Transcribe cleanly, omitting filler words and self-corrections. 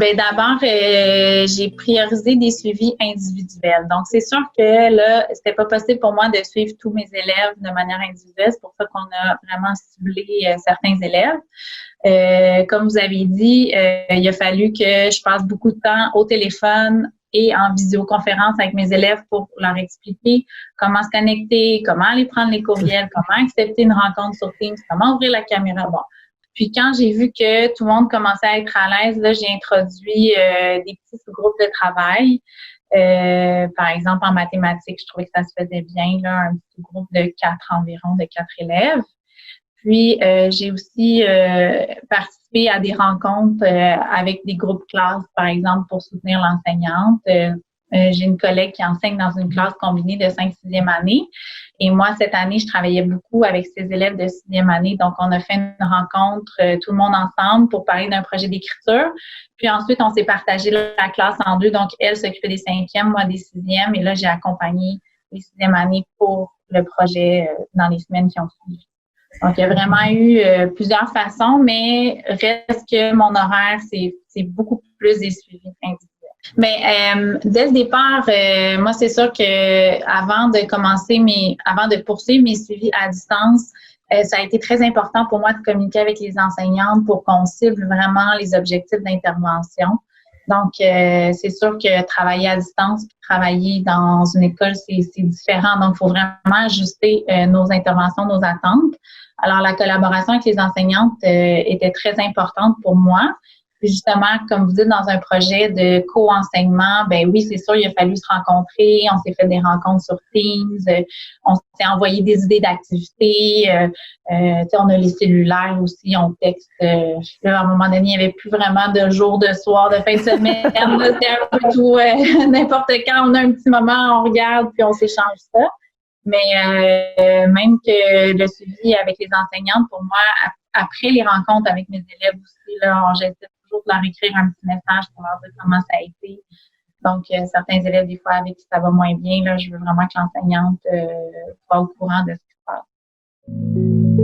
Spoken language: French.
Ben d'abord, j'ai priorisé des suivis individuels. Donc, c'est sûr que là, c'était pas possible pour moi de suivre tous mes élèves de manière individuelle. C'est pour ça qu'on a vraiment ciblé certains élèves. Comme vous avez dit, il a fallu que je passe beaucoup de temps au téléphone et en visioconférence avec mes élèves pour leur expliquer comment se connecter, comment aller prendre les courriels, comment accepter une rencontre sur Teams, comment ouvrir la caméra. Bon. Puis quand j'ai vu que tout le monde commençait à être à l'aise, là, j'ai introduit des petits sous-groupes de travail. Par exemple, en mathématiques, je trouvais que ça se faisait bien, là, un petit groupe de 4 élèves. Puis, j'ai aussi participé à des rencontres avec des groupes classes, par exemple, pour soutenir l'enseignante. J'ai une collègue qui enseigne dans une classe combinée de 5e, 6e année. Et moi, cette année, je travaillais beaucoup avec ces élèves de 6e année. Donc, on a fait une rencontre, tout le monde ensemble, pour parler d'un projet d'écriture. Puis ensuite, on s'est partagé la classe en deux. Donc, elle s'occupait des 5e, moi des 6e. Et là, j'ai accompagné les 6e années pour le projet dans les semaines qui ont suivi. Donc, il y a vraiment eu plusieurs façons, mais reste que mon horaire, c'est beaucoup plus des suivis individuels. Mais dès le départ, moi, c'est sûr que avant de poursuivre mes suivis à distance, ça a été très important pour moi de communiquer avec les enseignantes pour qu'on cible vraiment les objectifs d'intervention. Donc, c'est sûr que travailler à distance, travailler dans une école, c'est différent. Donc, il faut vraiment ajuster nos interventions, nos attentes. Alors, la collaboration avec les enseignantes était très importante pour moi. Puis justement, comme vous dites, dans un projet de co-enseignement, ben oui, c'est sûr, il a fallu se rencontrer. On s'est fait des rencontres sur Teams. On s'est envoyé des idées d'activités. On a les cellulaires aussi, on texte. Là, à un moment donné, il n'y avait plus vraiment de jour, de soir, de fin de semaine. C'était un peu tout, n'importe quand. On a un petit moment, on regarde, puis on s'échange ça. Mais même que le suivi avec les enseignantes, pour moi, après les rencontres avec mes élèves aussi, là, j'essaie toujours de leur écrire un petit message pour leur dire comment ça a été. Donc, certains élèves, des fois, avec qui ça va moins bien, là, je veux vraiment que l'enseignante soit au courant de ce qui se passe.